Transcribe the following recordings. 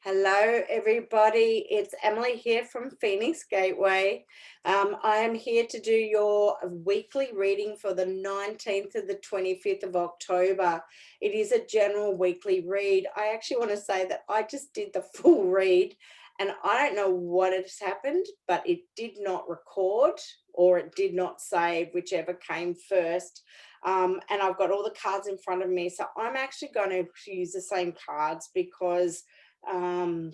Hello, everybody. It's Emily here from Phoenix Gateway. I am here to do your weekly reading for the 19th to the 25th of October. It is a general weekly read. I actually want to say that I just did the full read and I don't know what has happened, but it did not record or it did not save, whichever came first. And I've got all the cards in front of me. So I'm actually going to use the same cards because um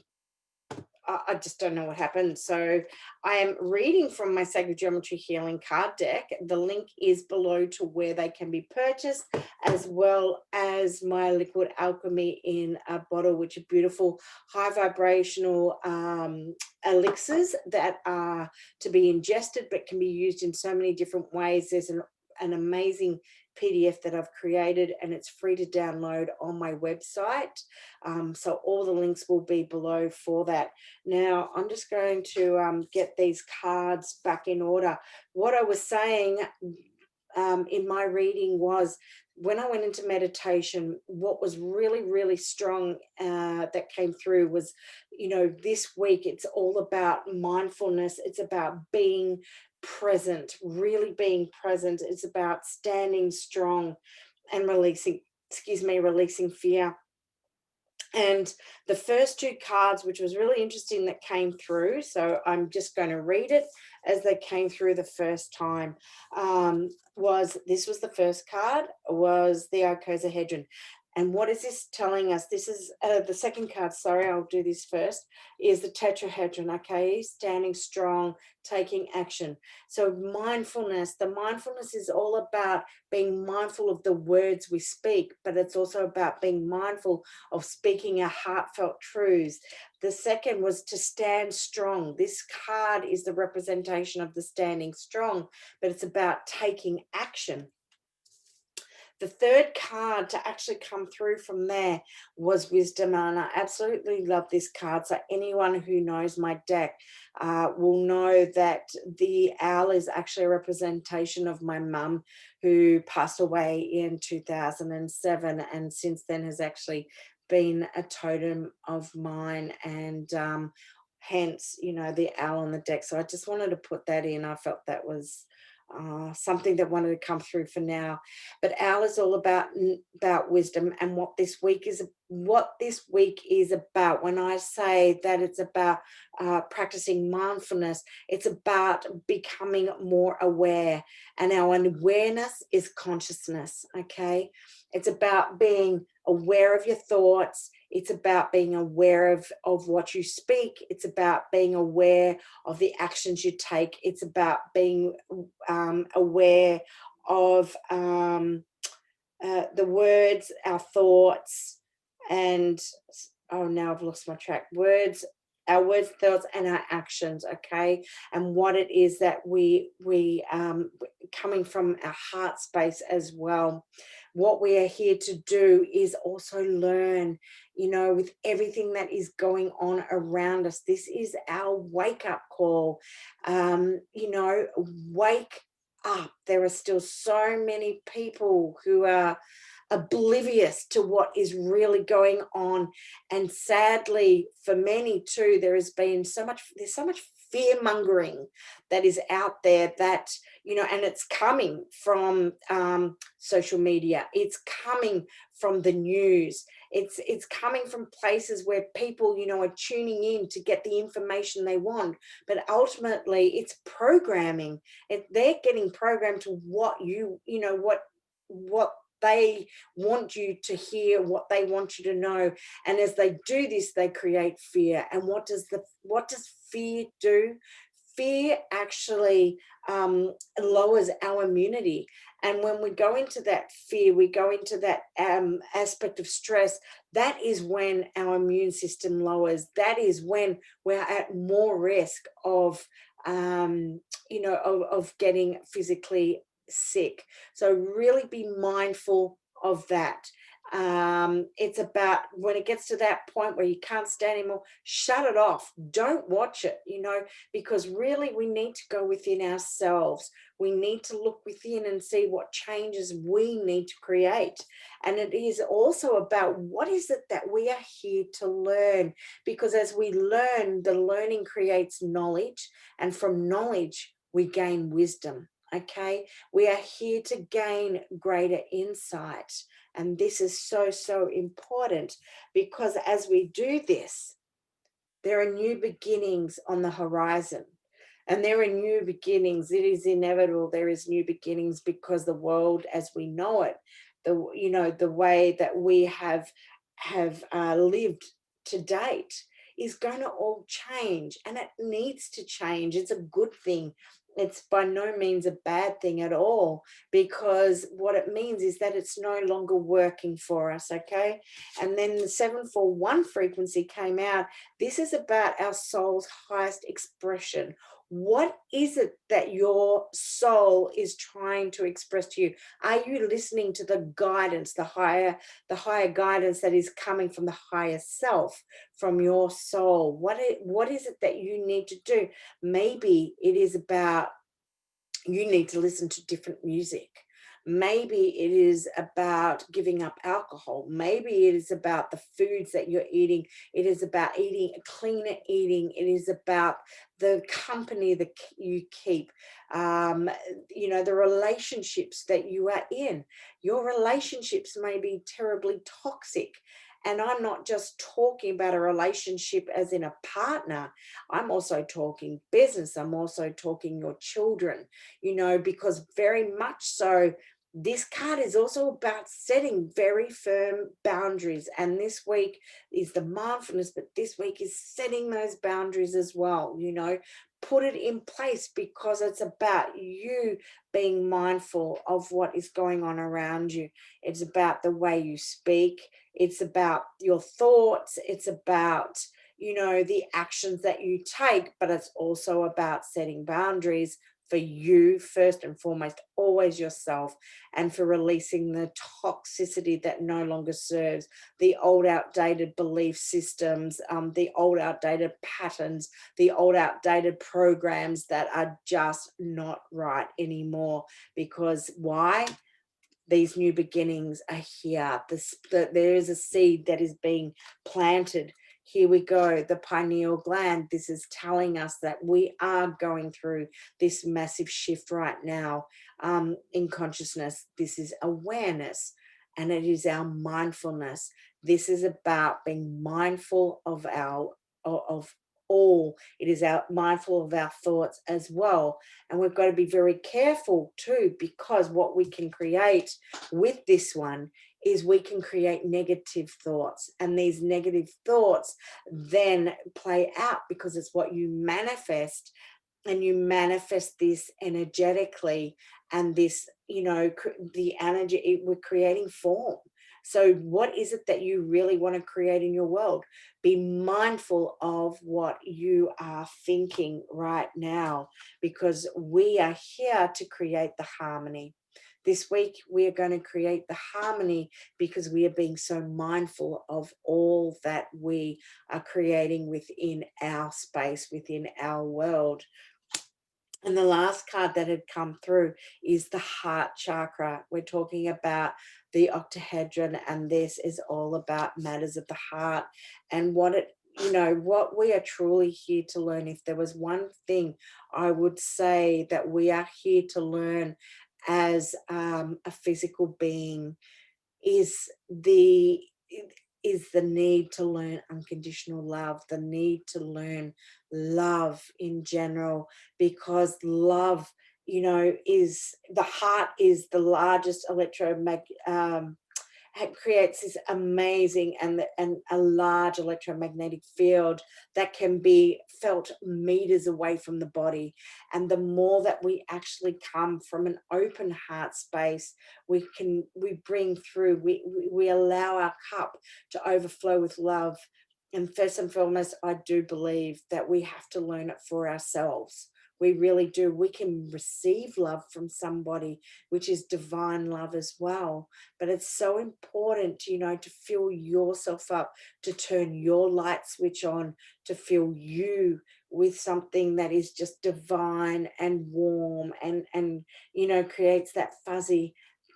I just don't know what happened. So I am reading from my Sacred Geometry Healing card deck. The link is below to where they can be purchased, as well as my liquid alchemy in a bottle, which are beautiful high vibrational elixirs that are to be ingested but can be used in so many different ways. There's an amazing PDF that I've created, and it's free to download on my website. So all the links will be below for that. Now, I'm just going to get these cards back in order. What I was saying in my reading was when I went into meditation, what was really, really strong that came through was, this week it's all about mindfulness. It's about being present, really being present. It's about standing strong and releasing fear. And the first two cards, which was really interesting, that came through, so I'm just going to read it as they came through the first time, was the first card, was the Icosahedron. And what is this telling us? This is the second card, sorry, I'll do this first, is the tetrahedron, okay? Standing strong, taking action. So the mindfulness is all about being mindful of the words we speak, but it's also about being mindful of speaking our heartfelt truths. The second was to stand strong. This card is the representation of the standing strong, but it's about taking action. The third card to actually come through from there was wisdom, and I absolutely love this card. So anyone who knows my deck will know that the owl is actually a representation of my mum, who passed away in 2007, and since then has actually been a totem of mine, and hence, the owl on the deck. So I just wanted to put that in. I felt that was something that wanted to come through for now. But owl is all about wisdom, and what this week is about. When I say that it's about practicing mindfulness, it's about becoming more aware, and our awareness is consciousness. Okay, it's about being aware of your thoughts. It's about being aware of what you speak. It's about being aware of the actions you take. It's about being aware of the words, our thoughts, and now I've lost my track. Our words, thoughts, and our actions. Okay, and what it is that we coming from our heart space as well. What we are here to do is also learn, with everything that is going on around us. This is our wake up call. Wake up. There are still so many people who are oblivious to what is really going on, and sadly for many too, there's so much fear mongering that is out there, that and it's coming from social media, it's coming from the news, it's coming from places where people are tuning in to get the information they want, but ultimately it's programming. They're getting programmed to what they want you to hear, what they want you to know. And as they do this, they create fear. And what does fear do? Fear actually lowers our immunity. And when we go into that fear, we go into that aspect of stress. That is when our immune system lowers. That is when we're at more risk of of getting physically sick. So really be mindful of that. It's about when it gets to that point where you can't stand anymore, shut it off. Don't watch it, because really we need to go within ourselves. We need to look within and see what changes we need to create. And it is also about what is it that we are here to learn, because as we learn, the learning creates knowledge, and from knowledge, we gain wisdom. Okay, we are here to gain greater insight. And this is so, so important, because as we do this, there are new beginnings on the horizon. And there are new beginnings. It is inevitable. There is new beginnings, because the world as we know it, the way that we have lived to date is going to all change, and it needs to change. It's a good thing. It's by no means a bad thing at all, because what it means is that it's no longer working for us. Okay. And then the 741 frequency came out. This is about our soul's highest expression. What is it that your soul is trying to express to you? Are you listening to the guidance, the higher guidance that is coming from the higher self, from your soul? What is it that you need to do? Maybe it is about you need to listen to different music. Maybe it is about giving up alcohol. Maybe it is about the foods that you're eating. It is about eating cleaner eating. It is about the company that you keep, the relationships that you are in. Your relationships may be terribly toxic. And I'm not just talking about a relationship as in a partner. I'm also talking business. I'm also talking your children, because very much so, this card is also about setting very firm boundaries. And this week is the mindfulness, but this week is setting those boundaries as well. Put it in place, because it's about you being mindful of what is going on around you. It's about the way you speak, it's about your thoughts, it's about the actions that you take, but it's also about setting boundaries for you first and foremost, always yourself, and for releasing the toxicity that no longer serves, the old outdated belief systems, the old outdated patterns, the old outdated programs that are just not right anymore. Because why? These new beginnings are here. There is a seed that is being planted. Here we go, the pineal gland. This is telling us that we are going through this massive shift right now, in consciousness. This is awareness, and it is our mindfulness. This is about being mindful of all. It is our mindful of our thoughts as well. And we've got to be very careful too, because what we can create with this one is we can create negative thoughts, and these negative thoughts then play out, because it's what you manifest, and you manifest this energetically. And this, the energy, we're creating form. So what is it that you really want to create in your world? Be mindful of what you are thinking right now, because we are here to create the harmony. This week, we are going to create the harmony, because we are being so mindful of all that we are creating within our space, within our world. And the last card that had come through is the heart chakra. We're talking about the octahedron, and this is all about matters of the heart, and what we are truly here to learn. If there was one thing I would say that we are here to learn as a physical being, is the need to learn unconditional love, the need to learn love in general, because love, is the heart, is the largest it creates this amazing and a large electromagnetic field that can be felt meters away from the body. And the more that we actually come from an open heart space, we bring through, we allow our cup to overflow with love. And first and foremost, I do believe that we have to learn it for ourselves. We really do. We can receive love from somebody, which is divine love as well. But it's so important, to fill yourself up, to turn your light switch on, to fill you with something that is just divine and warm and creates that fuzzy.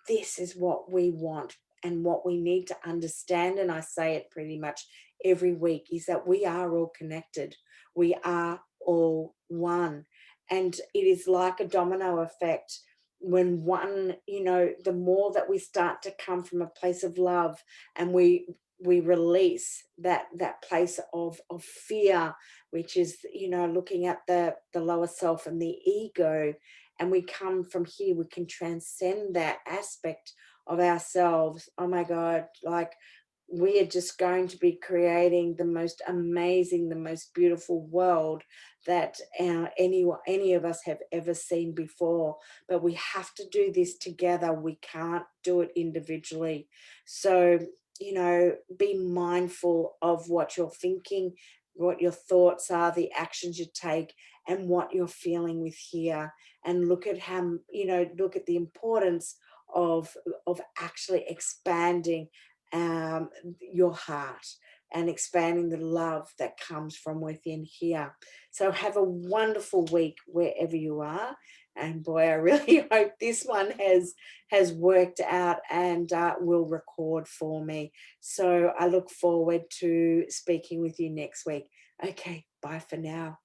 This is what we want and what we need to understand. And I say it pretty much every week, is that we are all connected. We are all one. And it is like a domino effect. When one, the more that we start to come from a place of love, and we release that place of fear, which is, looking at the lower self and the ego, and we come from here, we can transcend that aspect of ourselves. Oh my God, like, we are just going to be creating the most amazing, the most beautiful world that any of us have ever seen before. But we have to do this together. We can't do it individually. So, be mindful of what you're thinking, what your thoughts are, the actions you take, and what you're feeling with here. And look at how, look at the importance of actually expanding your heart and expanding the love that comes from within here. So have a wonderful week wherever you are. And boy, I really hope this one has worked out and will record for me. So I look forward to speaking with you next week. Okay, bye for now.